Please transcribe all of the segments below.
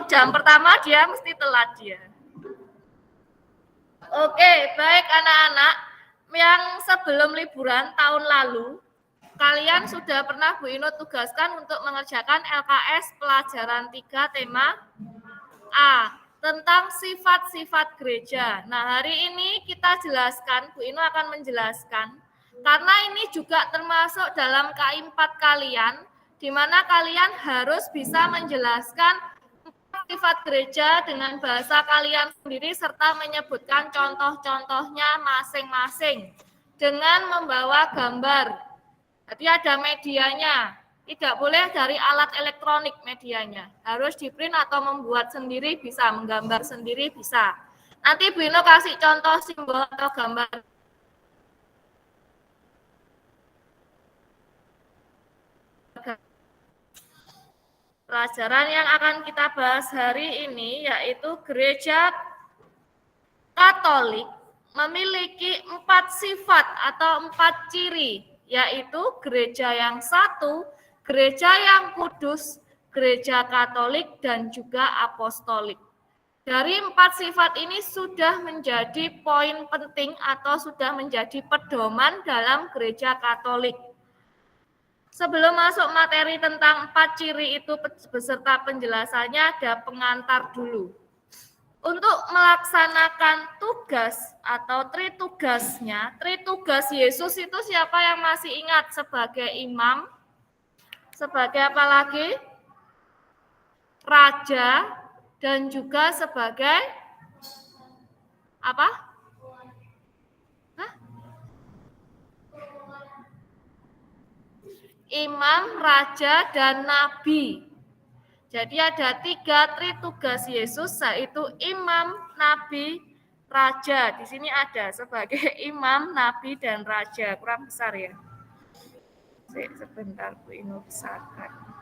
jam pertama dia mesti telat dia. Oke, baik anak-anak yang sebelum liburan tahun lalu, kalian sudah pernah Bu Ino tugaskan untuk mengerjakan LKS pelajaran 3 tema A, tentang sifat-sifat gereja. Nah, hari ini kita jelaskan, Bu Ino akan menjelaskan, karena ini juga termasuk dalam K4 kalian, di mana kalian harus bisa menjelaskan sifat gereja dengan bahasa kalian sendiri serta menyebutkan contoh-contohnya masing-masing dengan membawa gambar. Jadi ada medianya, tidak boleh dari alat elektronik medianya, harus di print atau membuat sendiri bisa, menggambar sendiri bisa. Nanti Bu Ino kasih contoh simbol atau gambar. Pelajaran yang akan kita bahas hari ini yaitu gereja Katolik memiliki 4 sifat atau 4 ciri, yaitu gereja yang satu, gereja yang kudus, gereja Katolik, dan juga apostolik. Dari 4 sifat ini sudah menjadi poin penting atau sudah menjadi pedoman dalam gereja Katolik. Sebelum masuk materi tentang 4 ciri itu beserta penjelasannya, ada pengantar dulu. Untuk melaksanakan tugas atau tritugasnya, tritugas Yesus itu siapa yang masih ingat? Sebagai imam, sebagai apa lagi? Raja, dan juga sebagai apa? Imam, raja, dan nabi. Jadi ada 3 tritugas Yesus, yaitu imam, nabi, raja. Di sini ada sebagai imam, nabi, dan raja. Kurang besar ya. Sebentar Bu Ino besarkan.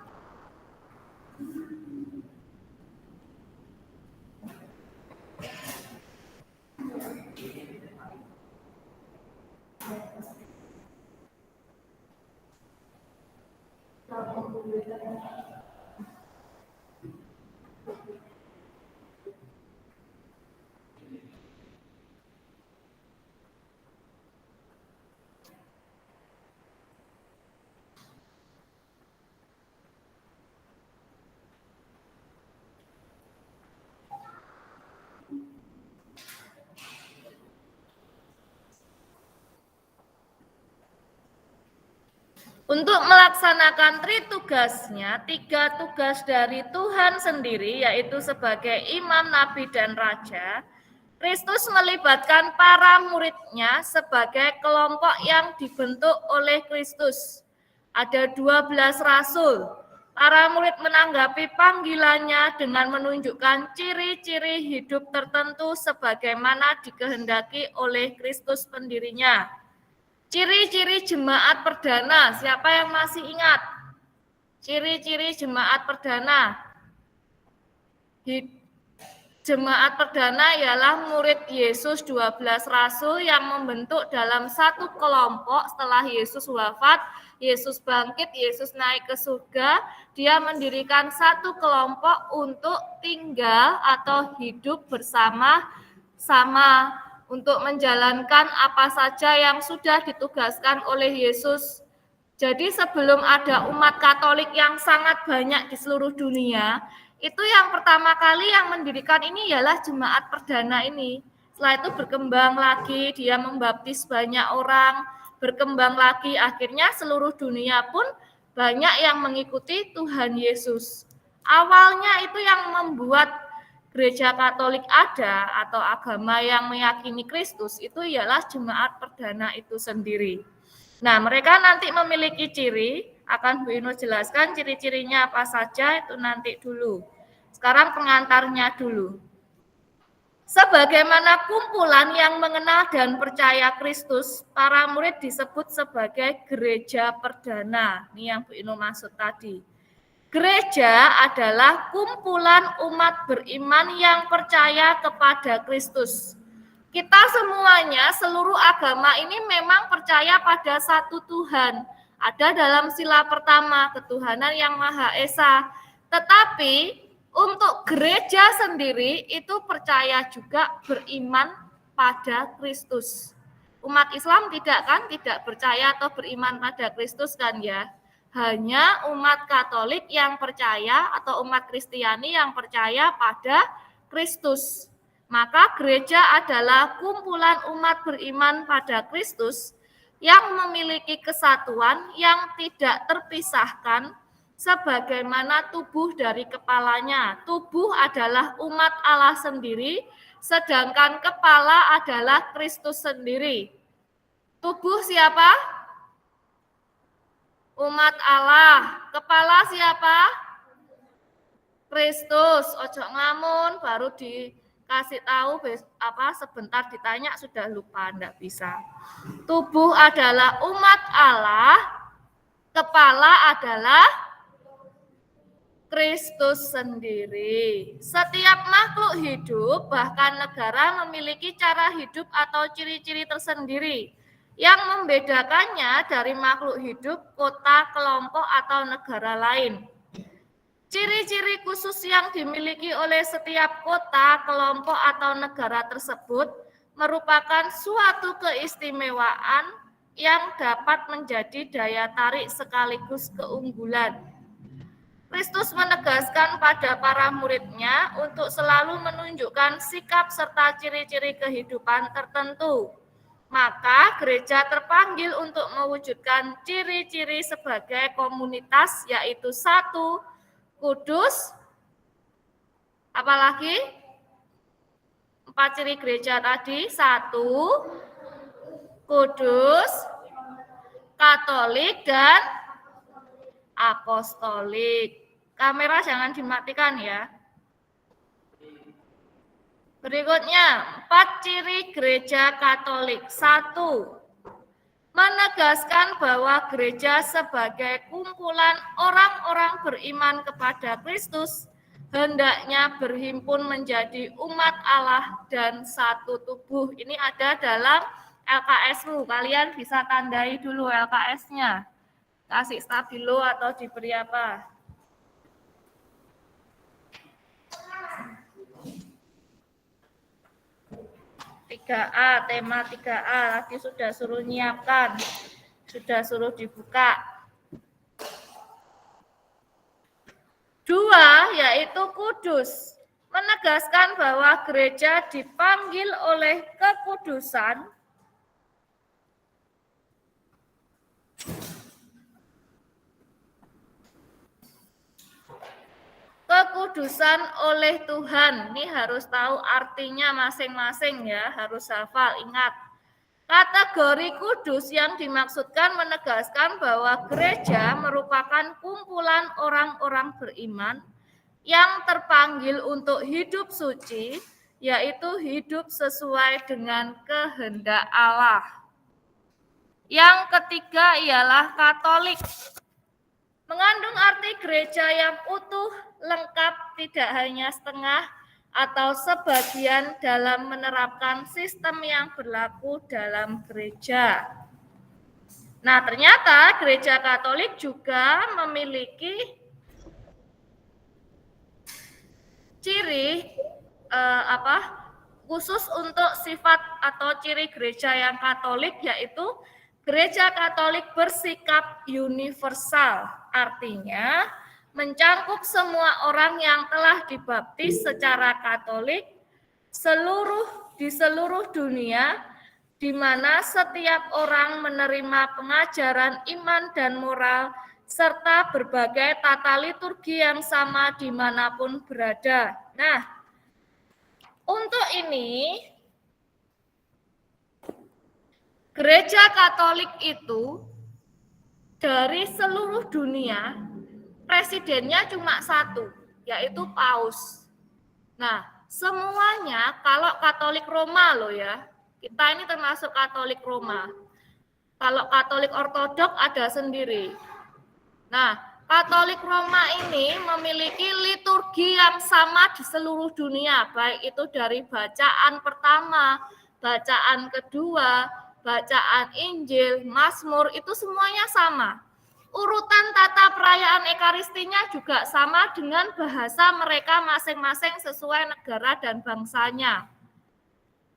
Untuk melaksanakan tritugasnya, 3 tugas dari Tuhan sendiri, yaitu sebagai imam, nabi, dan raja, Kristus melibatkan para muridnya sebagai kelompok yang dibentuk oleh Kristus. Ada 12 rasul. Para murid menanggapi panggilannya dengan menunjukkan ciri-ciri hidup tertentu sebagaimana dikehendaki oleh Kristus pendirinya. Ciri-ciri jemaat perdana, siapa yang masih ingat? Ciri-ciri jemaat perdana. Jemaat perdana ialah murid Yesus 12 rasul yang membentuk dalam satu kelompok setelah Yesus wafat, Yesus bangkit, Yesus naik ke surga. Dia mendirikan satu kelompok untuk tinggal atau hidup bersama-sama untuk menjalankan apa saja yang sudah ditugaskan oleh Yesus. Jadi sebelum ada umat Katolik yang sangat banyak di seluruh dunia, itu yang pertama kali yang mendirikan ini ialah jemaat perdana ini. Setelah itu berkembang lagi, dia membaptis banyak orang, berkembang lagi, akhirnya seluruh dunia pun banyak yang mengikuti Tuhan Yesus. Awalnya itu yang membuat Gereja Katolik ada atau agama yang meyakini Kristus itu ialah jemaat perdana itu sendiri. Nah, mereka nanti memiliki ciri, akan Bu Ino jelaskan ciri-cirinya apa saja itu nanti dulu. Sekarang pengantarnya dulu. Sebagaimana kumpulan yang mengenal dan percaya Kristus, para murid disebut sebagai gereja perdana. Ini yang Bu Ino maksud tadi. Gereja adalah kumpulan umat beriman yang percaya kepada Kristus. Kita semuanya, seluruh agama ini memang percaya pada satu Tuhan. Ada dalam sila pertama, ketuhanan yang Maha Esa. Tetapi Untuk gereja sendiri itu percaya juga beriman pada Kristus. Umat Islam tidak percaya atau beriman pada Kristus kan ya. Hanya umat Katolik yang percaya atau umat Kristiani yang percaya pada Kristus. Maka gereja adalah kumpulan umat beriman pada Kristus yang memiliki kesatuan yang tidak terpisahkan sebagaimana tubuh dari kepalanya. Tubuh adalah umat Allah sendiri, sedangkan kepala adalah Kristus sendiri. Tubuh siapa? Umat Allah. Kepala siapa? Kristus. Ojo ngamun, baru dikasih tahu sebentar ditanya sudah lupa, enggak bisa. Tubuh adalah umat Allah, kepala adalah Kristus sendiri. Setiap makhluk hidup, bahkan negara memiliki cara hidup atau ciri-ciri tersendiri yang membedakannya dari makhluk hidup, kota, kelompok, atau negara lain. Ciri-ciri khusus yang dimiliki oleh setiap kota, kelompok, atau negara tersebut merupakan suatu keistimewaan yang dapat menjadi daya tarik sekaligus keunggulan. Kristus menegaskan pada para muridnya untuk selalu menunjukkan sikap serta ciri-ciri kehidupan tertentu. Maka gereja terpanggil untuk mewujudkan ciri-ciri sebagai komunitas, yaitu satu, kudus, apalagi 4 ciri gereja tadi, satu, kudus, Katolik, dan apostolik. Kamera jangan dimatikan ya. Berikutnya, 4 ciri gereja Katolik. 1. Menegaskan bahwa gereja sebagai kumpulan orang-orang beriman kepada Kristus hendaknya berhimpun menjadi umat Allah dan satu tubuh. Ini ada dalam LKS-mu. Kalian bisa tandai dulu LKS-nya. Kasih stabilo atau diberi apa? 3A, tema 3A, tadi sudah suruh nyiapkan, sudah suruh dibuka. 2, yaitu kudus, menegaskan bahwa gereja dipanggil oleh kekudusan oleh Tuhan. Ini harus tahu artinya masing-masing ya, harus hafal, ingat. Kategori kudus yang dimaksudkan menegaskan bahwa gereja merupakan kumpulan orang-orang beriman yang terpanggil untuk hidup suci, yaitu hidup sesuai dengan kehendak Allah. Yang ketiga ialah Katolik. Mengandung arti gereja yang utuh, lengkap, tidak hanya setengah atau sebagian dalam menerapkan sistem yang berlaku dalam gereja. Nah, ternyata gereja Katolik juga memiliki ciri khusus untuk sifat atau ciri gereja yang Katolik, yaitu gereja Katolik bersikap universal, artinya mencakup semua orang yang telah dibaptis secara Katolik di seluruh dunia, di mana setiap orang menerima pengajaran iman dan moral serta berbagai tata liturgi yang sama dimanapun berada. Nah, untuk ini gereja Katolik itu dari seluruh dunia presidennya cuma satu, yaitu Paus. Nah, semuanya kalau Katolik Roma loh ya, kita ini termasuk Katolik Roma. Kalau Katolik Ortodok ada sendiri. Nah, Katolik Roma ini memiliki liturgi yang sama di seluruh dunia, baik itu dari bacaan pertama, bacaan kedua, bacaan Injil, Mazmur, itu semuanya sama. Urutan tata perayaan Ekaristinya juga sama dengan bahasa mereka masing-masing sesuai negara dan bangsanya.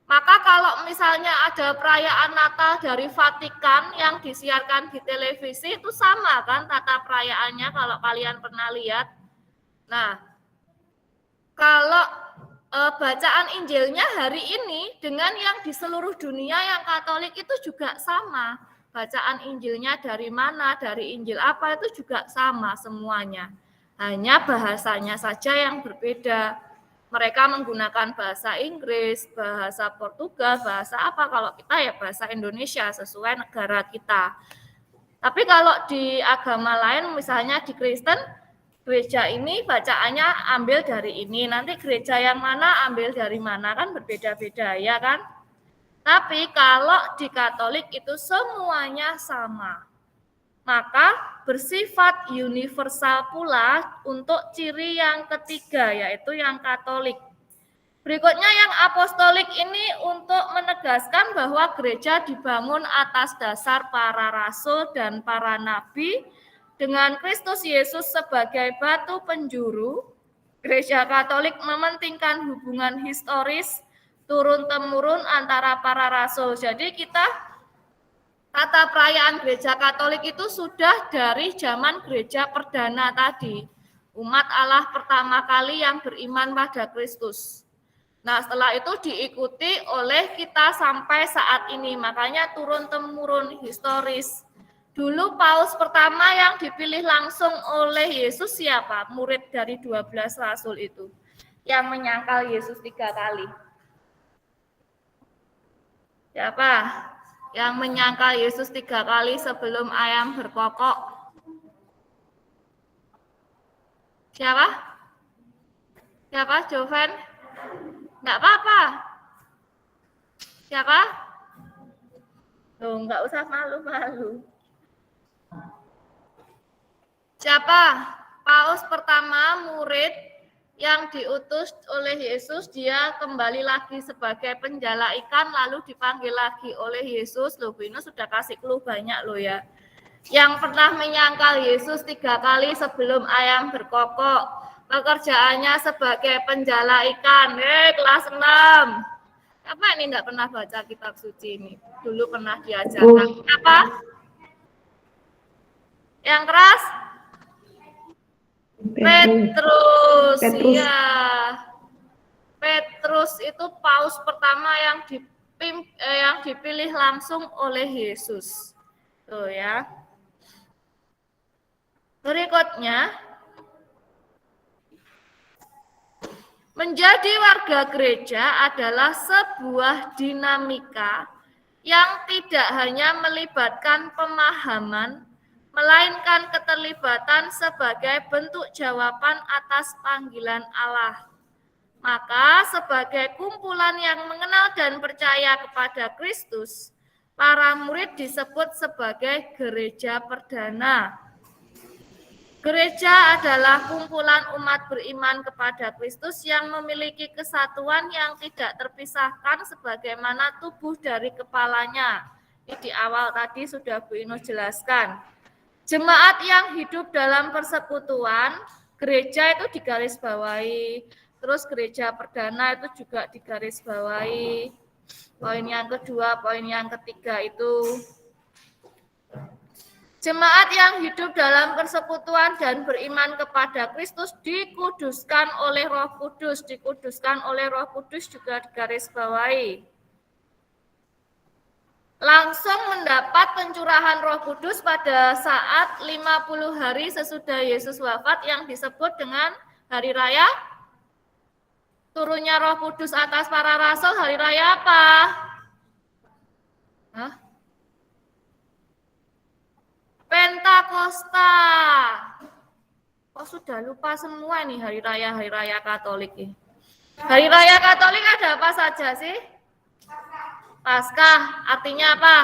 Maka kalau misalnya ada perayaan Natal dari Vatikan yang disiarkan di televisi itu sama kan tata perayaannya kalau kalian pernah lihat. Nah, kalau bacaan Injilnya hari ini dengan yang di seluruh dunia yang Katolik itu juga sama. Bacaan Injilnya dari mana, dari Injil apa itu juga sama semuanya. Hanya bahasanya saja yang berbeda. Mereka menggunakan bahasa Inggris, bahasa Portugal, bahasa apa. Kalau kita ya bahasa Indonesia sesuai negara kita. Tapi kalau di agama lain, misalnya di Kristen, gereja ini bacaannya ambil dari ini. Nanti gereja yang mana ambil dari mana kan berbeda-beda ya kan. Tapi kalau di Katolik itu semuanya sama. Maka bersifat universal pula untuk ciri yang ketiga, yaitu yang Katolik. Berikutnya yang apostolik ini untuk menegaskan bahwa gereja dibangun atas dasar para rasul dan para nabi dengan Kristus Yesus sebagai batu penjuru. Gereja Katolik mementingkan hubungan historis turun-temurun antara para rasul. Jadi kita tata perayaan gereja Katolik itu sudah dari zaman gereja perdana tadi. Umat Allah pertama kali yang beriman pada Kristus. Nah, setelah itu diikuti oleh kita sampai saat ini. Makanya turun-temurun historis. Dulu paus pertama yang dipilih langsung oleh Yesus siapa? Murid dari 12 rasul itu. Yang menyangkal Yesus 3 kali. Siapa? Yang menyangkal Yesus 3 kali sebelum ayam berkokok. Siapa? Siapa? Joven? Enggak apa-apa. Siapa? Loh, enggak usah malu-malu. Siapa? Paus pertama murid yang diutus oleh Yesus, dia kembali lagi sebagai penjala ikan, lalu dipanggil lagi oleh Yesus. Loh, ini sudah kasih clue banyak loh ya. Yang pernah menyangkal Yesus 3 kali sebelum ayam berkokok. Pekerjaannya sebagai penjala ikan. Kelas 6. Apa ini enggak pernah baca kitab suci ini? Dulu pernah diajarkan. Apa? Yang keras? Petrus. Iya. Petrus itu paus pertama yang dipilih langsung oleh Yesus. Tuh ya. Berikutnya, menjadi warga gereja adalah sebuah dinamika yang tidak hanya melibatkan pemahaman, melainkan keterlibatan sebagai bentuk jawaban atas panggilan Allah. Maka sebagai kumpulan yang mengenal dan percaya kepada Kristus, para murid disebut sebagai gereja perdana. Gereja adalah kumpulan umat beriman kepada Kristus yang memiliki kesatuan yang tidak terpisahkan sebagaimana tubuh dari kepalanya. Ini di awal tadi sudah Bu Ino jelaskan. Jemaat yang hidup dalam persekutuan, gereja itu digarisbawahi. Terus gereja perdana itu juga digarisbawahi. Poin yang kedua, poin yang ketiga itu. Jemaat yang hidup dalam persekutuan dan beriman kepada Kristus dikuduskan oleh Roh Kudus. Dikuduskan oleh Roh Kudus juga digarisbawahi. Langsung mendapat pencurahan Roh Kudus pada saat 50 hari sesudah Yesus wafat yang disebut dengan Hari Raya turunnya Roh Kudus atas para rasul. Hari Raya apa? Hah? Pentakosta. Oh, sudah lupa semua nih hari raya Katolik ini. Hari raya Katolik ada apa saja sih? Paskah, artinya apa?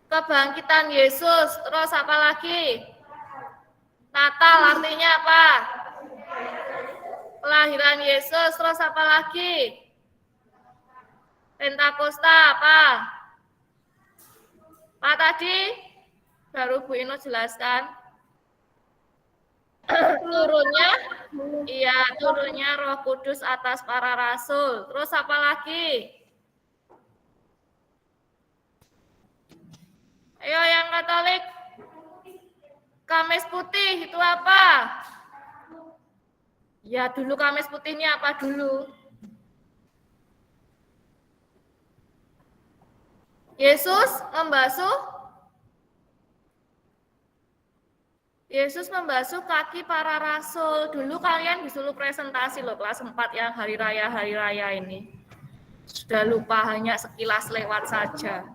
Kebangkitan Yesus, terus apa lagi? Natal artinya apa? Kelahiran Yesus, terus apa lagi? Pentakosta apa? Pak tadi baru Bu Ino jelaskan. turunnya Roh Kudus atas para rasul. Terus apa lagi? Ayo yang Katolik. Kamis putih itu apa? Ya dulu Kamis putihnya apa dulu? Yesus membasuh kaki para rasul. Dulu kalian disuruh presentasi loh kelas 4 yang hari raya ini. Sudah lupa, hanya sekilas lewat saja.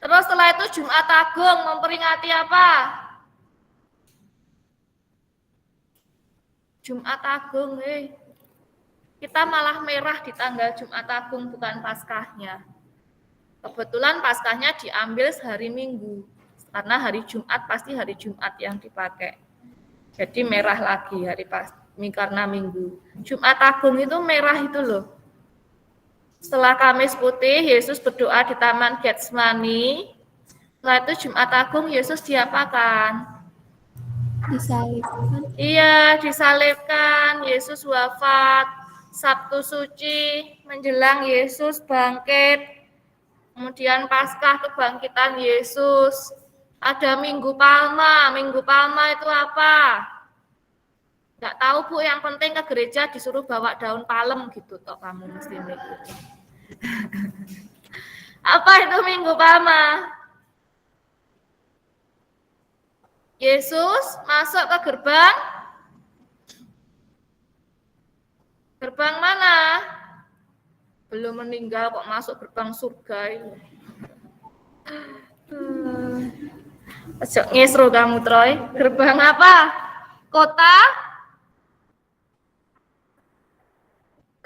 Terus setelah itu Jumat Agung memperingati apa? Jumat Agung, kita malah merah di tanggal Jumat Agung, bukan Paskahnya. Kebetulan Paskahnya diambil sehari Minggu, karena hari Jumat pasti hari Jumat yang dipakai. Jadi merah lagi hari karena Minggu. Jumat Agung itu merah itu loh. Setelah Kamis Putih, Yesus berdoa di Taman Getsemani. Setelah itu Jumat Agung, Yesus diapakan? Disalibkan. Iya, disalibkan. Yesus wafat. Sabtu Suci menjelang Yesus bangkit. Kemudian Paskah kebangkitan Yesus. Ada Minggu Palma. Minggu Palma itu apa? Nggak tahu Bu, yang penting ke gereja disuruh bawa daun palem gitu toh kamu mesti mengikuti. Apa itu Minggu Palma? Yesus masuk ke gerbang. Gerbang mana? Belum meninggal kok masuk gerbang surga itu. Ojo ngesro kamu Troy. Gerbang apa? Kota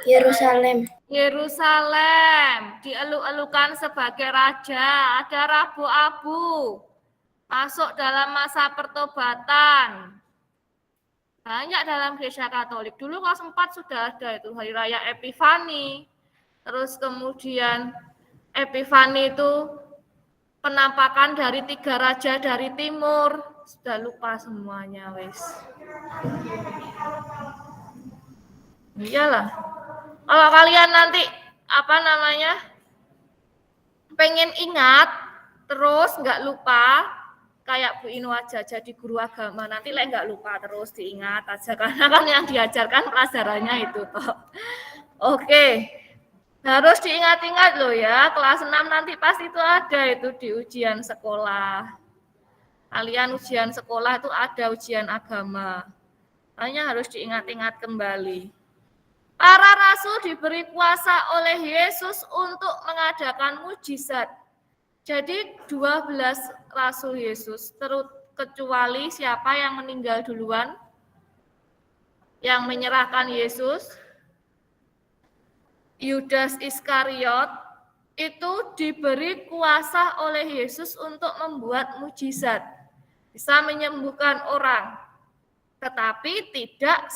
Yerusalem. Dieluk-elukan sebagai raja. Ada Rabu Abu. Masuk dalam masa pertobatan. Banyak dalam gereja Katolik. Dulu kelas 4 sudah ada itu hari raya Epifani. Terus kemudian Epifani itu penampakan dari 3 raja dari timur. Sudah lupa semuanya wes. Iyalah. Kalau kalian nanti pengen ingat terus nggak lupa, kayak Bu Ino aja jadi guru agama, nanti nggak lupa terus diingat aja karena kan yang diajarkan pelajarannya itu toh. Oke. Harus diingat-ingat loh ya, kelas 6 nanti pasti itu ada itu di ujian sekolah. Kalian ujian sekolah itu ada ujian agama. Hanya harus diingat-ingat kembali. Para rasul diberi kuasa oleh Yesus untuk mengadakan mujizat. Jadi 12 rasul Yesus, kecuali siapa yang meninggal duluan? Yang menyerahkan Yesus? Yudas Iskariot itu diberi kuasa oleh Yesus untuk membuat mujizat. Bisa menyembuhkan orang. Tetapi tidak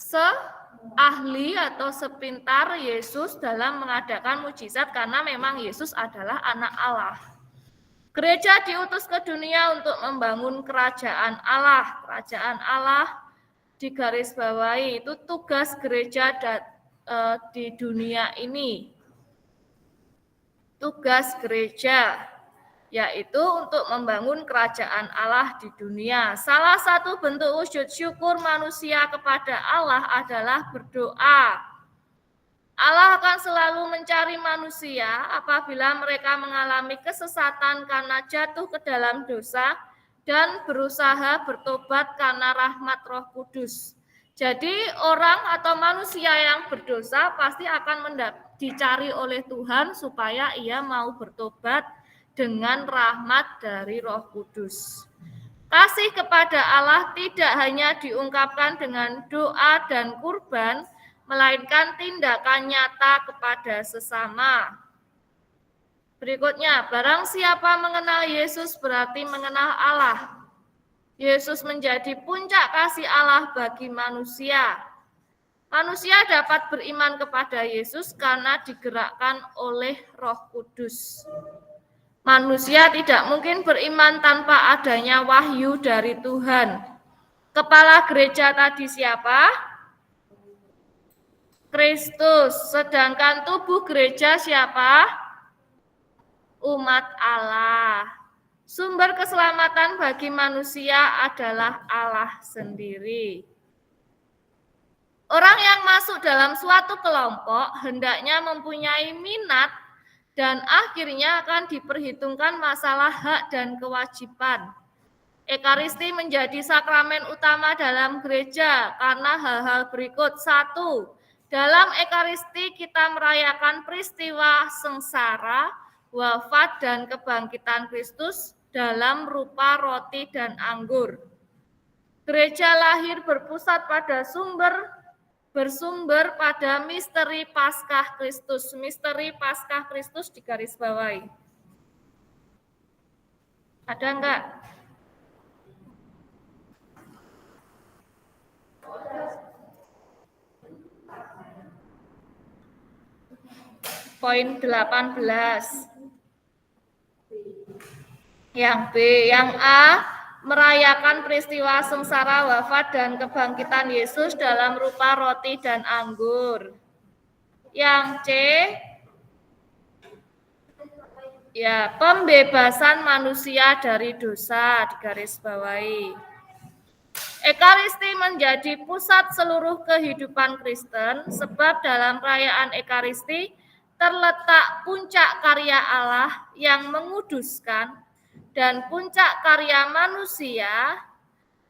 seahli atau sepintar Yesus dalam mengadakan mujizat karena memang Yesus adalah anak Allah. Gereja diutus ke dunia untuk membangun kerajaan Allah. Kerajaan Allah digarisbawahi itu tugas gereja di dunia ini. Tugas gereja yaitu untuk membangun kerajaan Allah di dunia. Salah satu bentuk wujud syukur manusia kepada Allah adalah berdoa. Allah akan selalu mencari manusia apabila mereka mengalami kesesatan karena jatuh ke dalam dosa dan berusaha bertobat karena rahmat Roh Kudus. Jadi orang atau manusia yang berdosa pasti akan dicari oleh Tuhan supaya ia mau bertobat dengan rahmat dari Roh Kudus. Kasih kepada Allah tidak hanya diungkapkan dengan doa dan kurban, melainkan tindakan nyata kepada sesama. Berikutnya, barang siapa mengenal Yesus berarti mengenal Allah. Yesus menjadi puncak kasih Allah bagi manusia. Manusia dapat beriman kepada Yesus karena digerakkan oleh Roh Kudus. Manusia tidak mungkin beriman tanpa adanya wahyu dari Tuhan. Kepala gereja tadi siapa? Kristus. Sedangkan tubuh gereja siapa? Umat Allah. Sumber keselamatan bagi manusia adalah Allah sendiri. Orang yang masuk dalam suatu kelompok hendaknya mempunyai minat dan akhirnya akan diperhitungkan masalah hak dan kewajiban. Ekaristi menjadi sakramen utama dalam gereja karena hal-hal berikut. 1. Dalam Ekaristi kita merayakan peristiwa sengsara, wafat, dan kebangkitan Kristus dalam rupa roti dan anggur. Gereja lahir bersumber pada misteri Paskah Kristus. Misteri Paskah Kristus digarisbawahi. Ada enggak? Poin 18. Yang B, yang A, merayakan peristiwa sengsara, wafat, dan kebangkitan Yesus dalam rupa roti dan anggur. Yang C, ya, pembebasan manusia dari dosa, digarisbawahi. Ekaristi menjadi pusat seluruh kehidupan Kristen, sebab dalam perayaan Ekaristi terletak puncak karya Allah yang menguduskan dan puncak karya manusia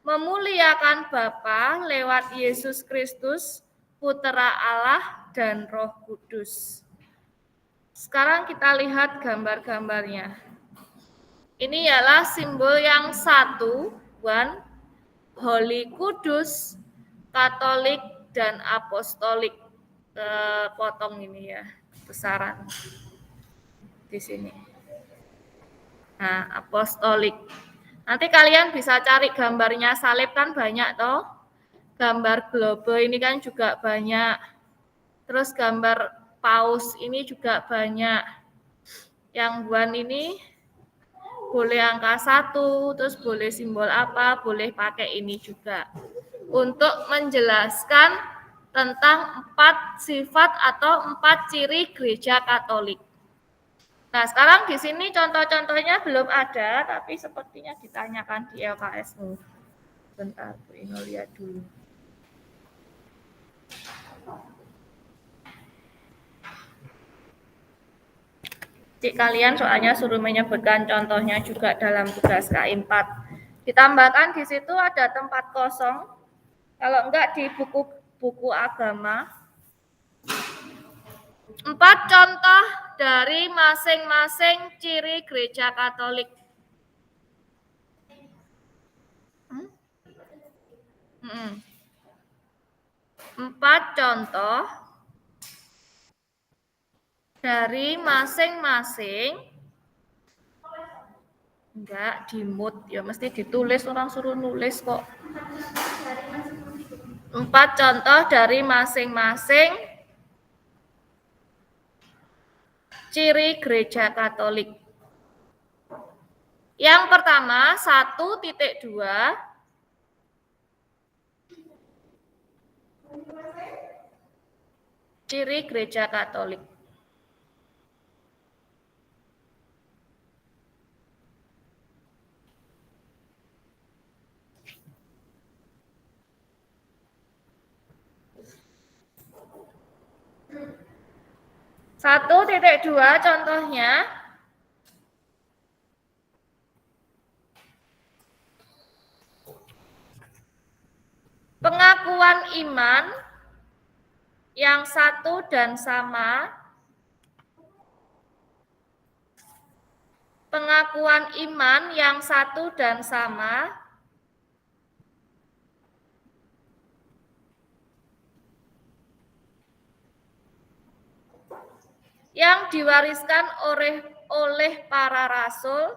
memuliakan Bapa lewat Yesus Kristus, Putera Allah dan Roh Kudus. Sekarang kita lihat gambar-gambarnya. Ini ialah simbol yang satu, one, Holy, Kudus, Katolik, dan Apostolik. Potong ini ya, besaran di sini. Nah, Apostolik. Nanti kalian bisa cari gambarnya salib kan banyak toh. Gambar globe ini kan juga banyak. Terus gambar paus ini juga banyak. Yang buan ini boleh angka 1, terus boleh simbol apa, boleh pakai ini juga. Untuk menjelaskan tentang 4 sifat atau 4 ciri gereja Katolik. Nah, sekarang di sini contoh-contohnya belum ada, tapi sepertinya ditanyakan di LKS-mu. Bentar, Bu Ino lihat dulu. Cik kalian soalnya suruh menyebutkan contohnya juga dalam tugas K4. Ditambahkan di situ ada tempat kosong. Kalau enggak di buku agama. 4 contoh dari masing-masing ciri gereja Katolik. 4 contoh dari masing-masing, enggak di mood ya, mesti ditulis, orang suruh nulis kok. 4 contoh dari masing-masing ciri gereja Katolik. Yang pertama 1.2 ciri gereja Katolik. Satu titik dua contohnya pengakuan iman yang satu dan sama, pengakuan iman yang satu dan sama yang diwariskan oleh para rasul,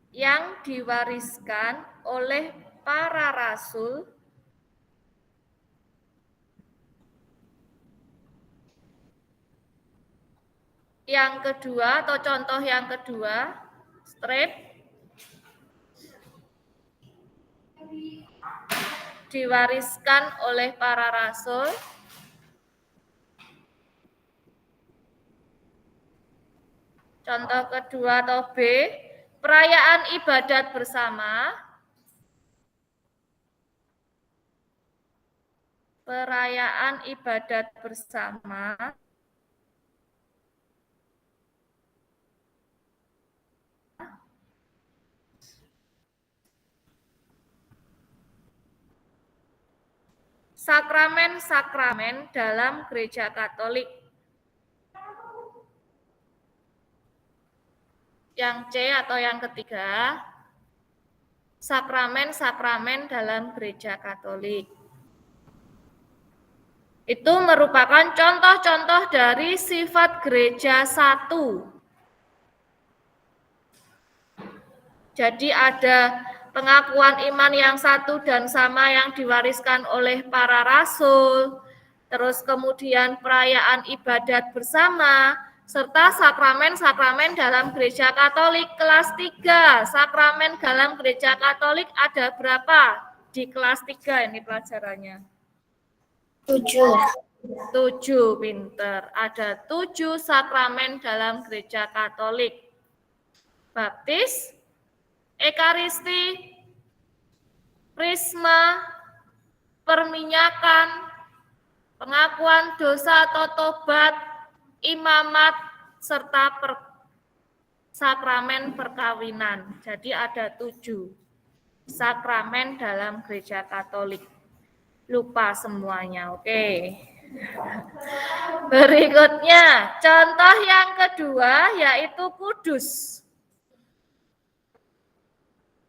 yang diwariskan oleh para rasul. Yang kedua atau contoh yang kedua, strip diwariskan oleh para rasul. Contoh kedua atau B, perayaan ibadat bersama. Perayaan ibadat bersama. Sakramen-sakramen dalam Gereja Katolik. Yang C atau yang ketiga, sakramen-sakramen dalam Gereja Katolik. Itu merupakan contoh-contoh dari sifat gereja satu. Jadi ada pengakuan iman yang satu dan sama yang diwariskan oleh para rasul, terus kemudian perayaan ibadat bersama, serta sakramen-sakramen dalam Gereja Katolik kelas 3. Sakramen dalam Gereja Katolik ada berapa? Di kelas 3 ini pelajarannya. 7, pinter. Ada 7 sakramen dalam Gereja Katolik. Baptis, Ekaristi, Krisma, perminyakan, pengakuan dosa atau tobat, imamat, serta sakramen perkawinan. Jadi ada 7 sakramen dalam Gereja Katolik. Lupa semuanya, oke. Berikutnya, contoh yang kedua yaitu kudus.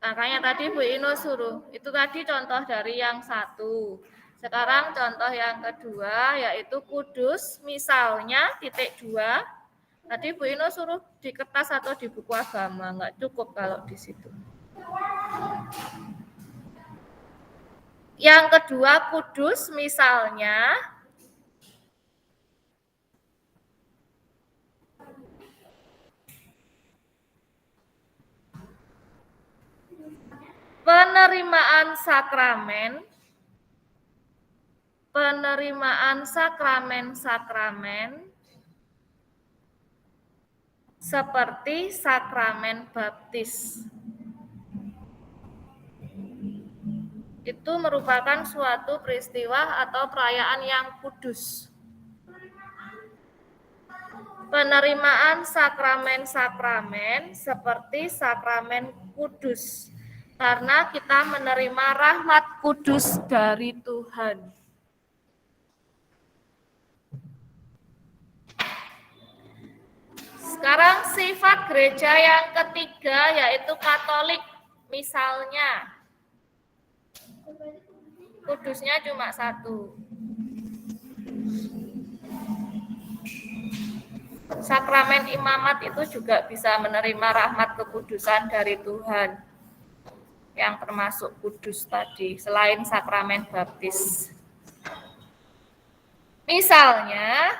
Makanya tadi Bu Ino suruh, itu tadi contoh dari yang satu. Sekarang contoh yang kedua yaitu kudus, misalnya titik 2. Tadi Bu Ino suruh di kertas atau di buku agama, nggak cukup kalau di situ. Yang kedua kudus, misalnya penerimaan sakramen seperti sakramen baptis. Itu merupakan suatu peristiwa atau perayaan yang kudus. Penerimaan sakramen-sakramen seperti sakramen kudus. Karena kita menerima rahmat kudus dari Tuhan. Sekarang sifat gereja yang ketiga yaitu Katolik. Misalnya, kudusnya cuma 1. Sakramen imamat itu juga bisa menerima rahmat kekudusan dari Tuhan. Yang termasuk kudus tadi, selain sakramen baptis. Misalnya,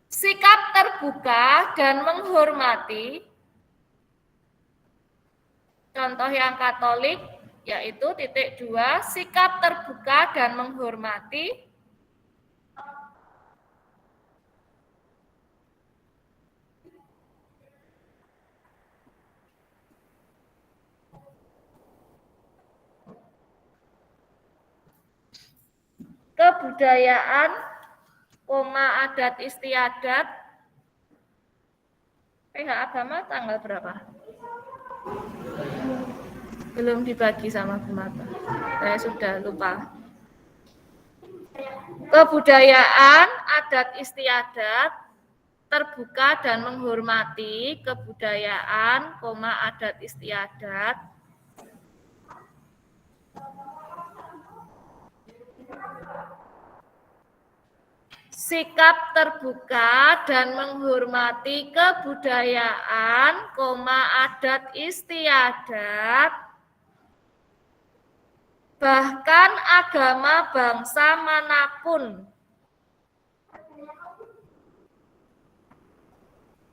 sikap terbuka dan menghormati. Contoh yang Katolik yaitu titik 2, sikap terbuka dan menghormati. Kebudayaan, adat istiadat. PH agama tanggal berapa? Belum dibagi sama Bu Mata. Saya sudah lupa. Kebudayaan, adat istiadat, terbuka dan menghormati kebudayaan, adat istiadat. Sikap terbuka dan menghormati kebudayaan, adat istiadat. Bahkan agama bangsa manapun.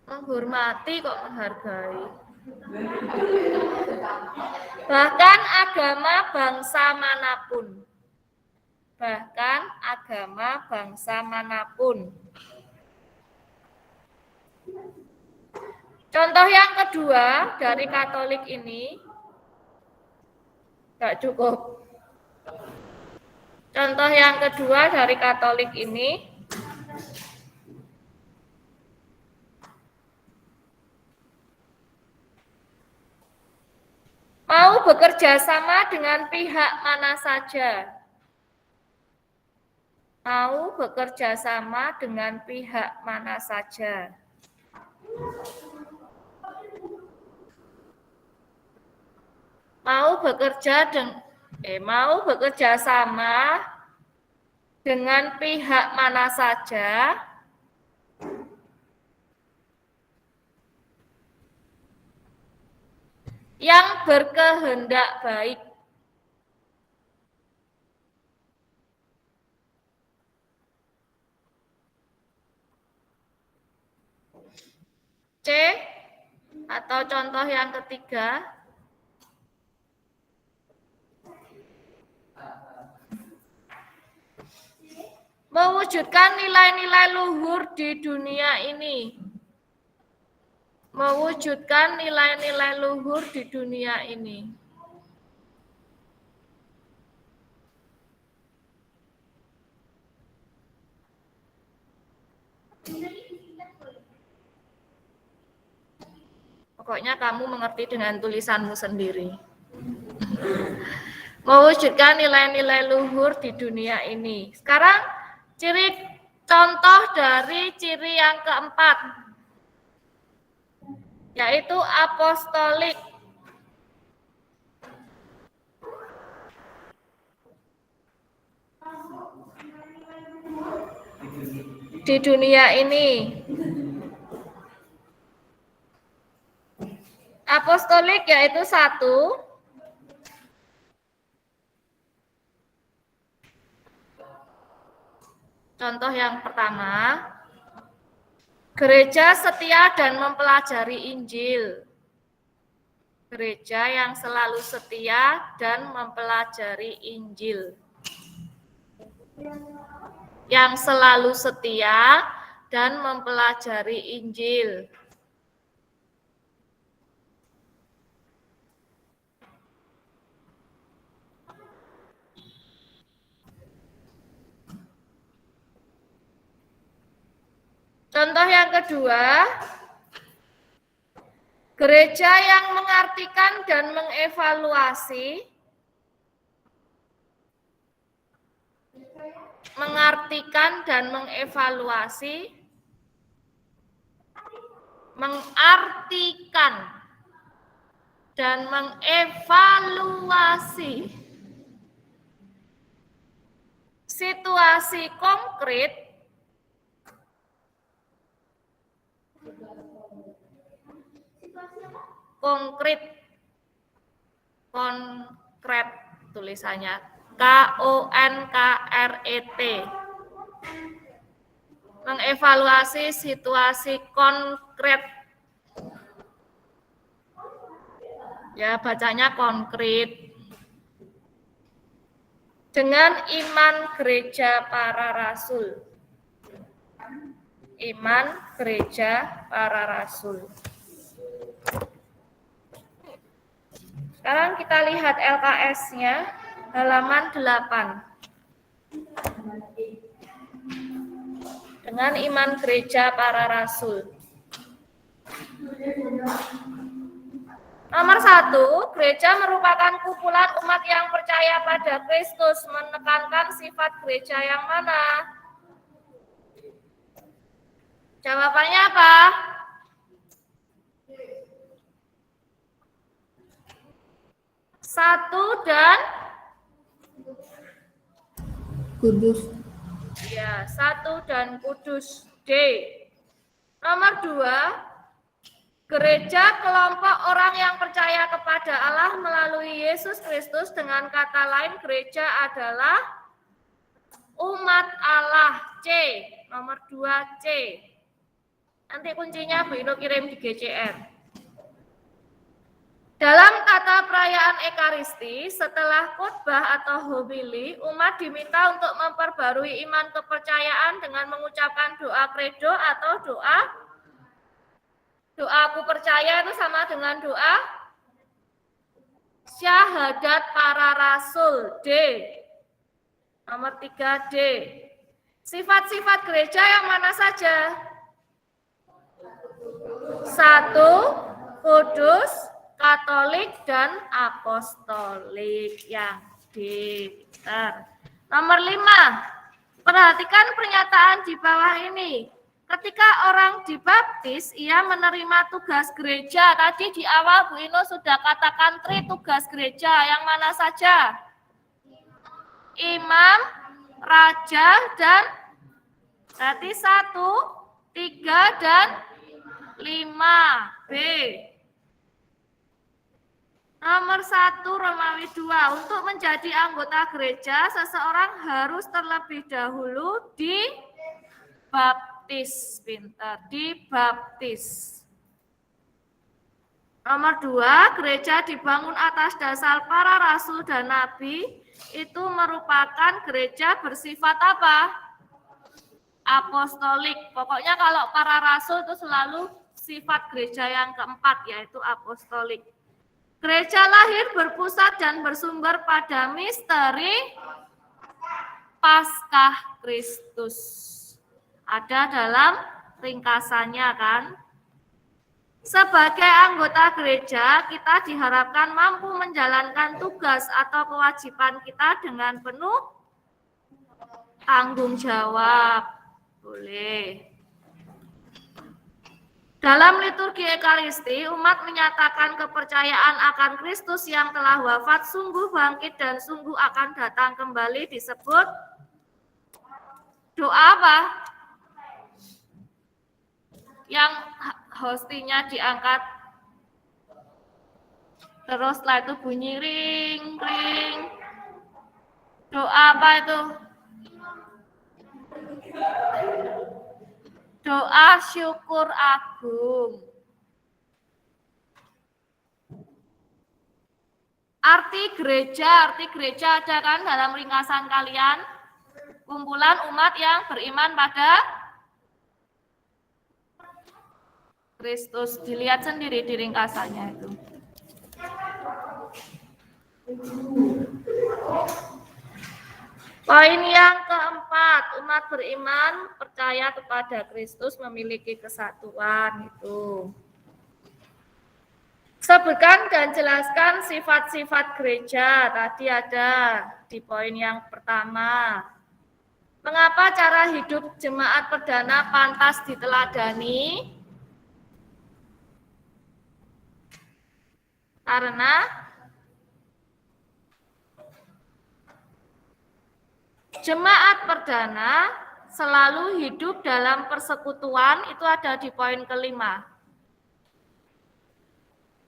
Menghormati kok menghargai. Bahkan agama bangsa manapun. Bahkan agama bangsa manapun. Contoh yang kedua dari Katolik ini, tidak cukup. Contoh yang kedua dari Katolik ini, mau bekerja sama dengan pihak mana saja. Mau bekerja sama dengan pihak mana saja. Mau bekerja sama dengan pihak mana saja yang berkehendak baik. C atau contoh yang ketiga, mewujudkan nilai-nilai luhur di dunia ini. Mewujudkan nilai-nilai luhur di dunia ini. Pokoknya kamu mengerti dengan tulisanmu sendiri. Mewujudkan nilai-nilai luhur di dunia ini. Sekarang contoh dari ciri yang keempat, yaitu apostolik. Di dunia ini. Apostolik yaitu satu, contoh yang pertama, gereja setia dan mempelajari Injil. Gereja yang selalu setia dan mempelajari Injil. Yang selalu setia dan mempelajari Injil. Contoh yang kedua, gereja yang mengartikan dan mengevaluasi, mengartikan dan mengevaluasi, mengartikan dan mengevaluasi situasi konkret tulisannya KONKRET, mengevaluasi situasi konkret, ya bacanya konkret, dengan iman gereja para rasul. Iman gereja para rasul. Sekarang kita lihat LKS-nya, halaman 8. Dengan iman gereja para rasul. Nomor 1, gereja merupakan kumpulan umat yang percaya pada Kristus, menekankan sifat gereja yang mana? Jawabannya apa? Satu dan Kudus. ya, satu dan kudus. D. Nomor 2, Gereja kelompok orang yang percaya kepada Allah melalui Yesus Kristus. Dengan kata lain, gereja adalah umat Allah. C. Nomor 2 C. Nanti kuncinya Bu Ino kirim di GCR. Dalam tata perayaan Ekaristi, setelah khotbah atau homili, umat diminta untuk memperbarui iman kepercayaan dengan mengucapkan doa credo atau doa aku percaya itu sama dengan doa syahadat para rasul. D. Nomor 3 D. Sifat-sifat gereja yang mana saja? 1. Kudus, Katolik, dan Apostolik. Yang D. Nomor 5. Perhatikan pernyataan di bawah ini. Ketika orang dibaptis, ia menerima tugas gereja. Tadi di awal Bu Ino sudah katakan tugas gereja. Yang mana saja? Imam, raja, dan berarti 1, 3, dan 5. B. Nomor 1 Romawi 2. Untuk menjadi anggota gereja, seseorang harus terlebih dahulu dibaptis. Pintar, dibaptis. Nomor 2, gereja dibangun atas dasar para rasul dan nabi. Itu merupakan gereja bersifat apa? Apostolik. Pokoknya kalau para rasul itu selalu sifat gereja yang keempat, yaitu apostolik. Gereja lahir, berpusat, dan bersumber pada misteri Paskah Kristus. Ada dalam ringkasannya kan? Sebagai anggota gereja, kita diharapkan mampu menjalankan tugas atau kewajiban kita dengan penuh tanggung jawab. Boleh. Dalam liturgi Ekaristi, umat menyatakan kepercayaan akan Kristus yang telah wafat, sungguh bangkit, dan sungguh akan datang kembali disebut doa apa? Yang hostinya diangkat. Terus setelah itu bunyi ring, ring. Doa apa itu? Doa syukur agung. Arti gereja ada kan dalam ringkasan kalian? Kumpulan umat yang beriman pada Kristus. Dilihat sendiri di ringkasannya itu. Poin yang keempat, umat beriman percaya kepada Kristus memiliki kesatuan itu. Sebutkan dan jelaskan sifat-sifat gereja. Tadi ada di poin yang pertama. Mengapa cara hidup jemaat perdana pantas diteladani? Karena jemaat perdana selalu hidup dalam persekutuan, itu ada di poin kelima.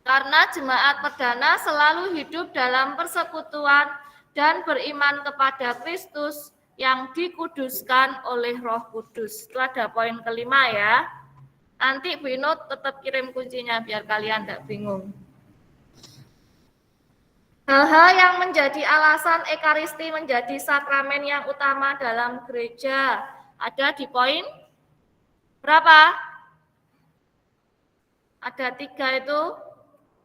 Karena jemaat perdana selalu hidup dalam persekutuan dan beriman kepada Kristus yang dikuduskan oleh Roh Kudus. Itu ada poin kelima ya. Nanti Bu Ino tetap kirim kuncinya biar kalian tidak bingung. Hal-hal yang menjadi alasan Ekaristi menjadi sakramen yang utama dalam gereja ada di poin berapa? Ada 3 itu.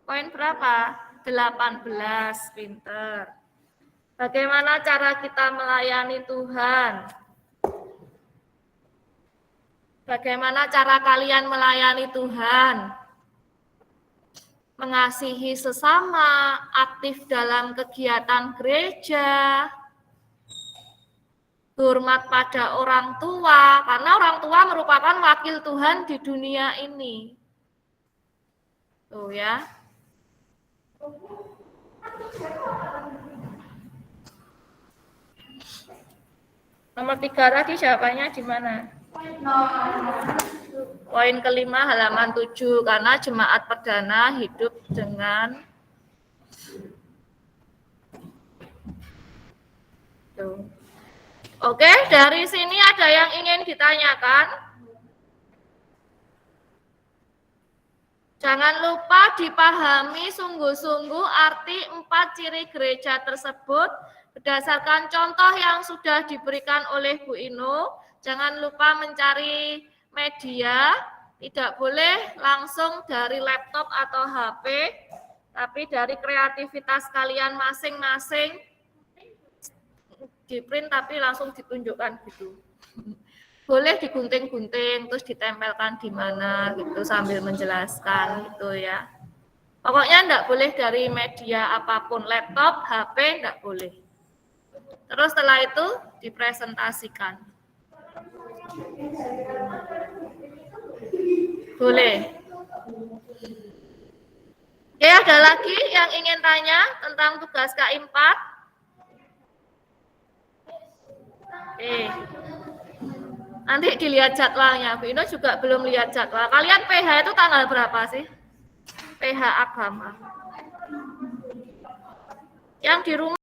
Poin berapa? 18. Pinter. Bagaimana cara kita melayani Tuhan? Bagaimana cara kalian melayani Tuhan? Mengasihi sesama, aktif dalam kegiatan gereja, hormat pada orang tua, karena orang tua merupakan wakil Tuhan di dunia ini. Tuh ya. Nomor 3 tadi jawabannya di mana? Poin kelima halaman 7, karena jemaat perdana hidup dengan tuh. Oke, dari sini ada yang ingin ditanyakan? Jangan lupa dipahami sungguh-sungguh arti 4 ciri gereja tersebut berdasarkan contoh yang sudah diberikan oleh Bu Ino. Jangan lupa mencari media, tidak boleh langsung dari laptop atau HP, tapi dari kreativitas kalian masing-masing, di print tapi langsung ditunjukkan gitu. Boleh digunting-gunting terus ditempelkan di mana gitu sambil menjelaskan gitu ya. Pokoknya enggak boleh dari media apapun, laptop, HP enggak boleh. Terus setelah itu dipresentasikan. Boleh. Oke, ada lagi yang ingin tanya tentang tugas KI 4? Oke. Nanti dilihat jadwalnya. Bu Ino juga belum lihat jadwal. Kalian PH itu tanggal berapa sih? PH agama. Yang di rumah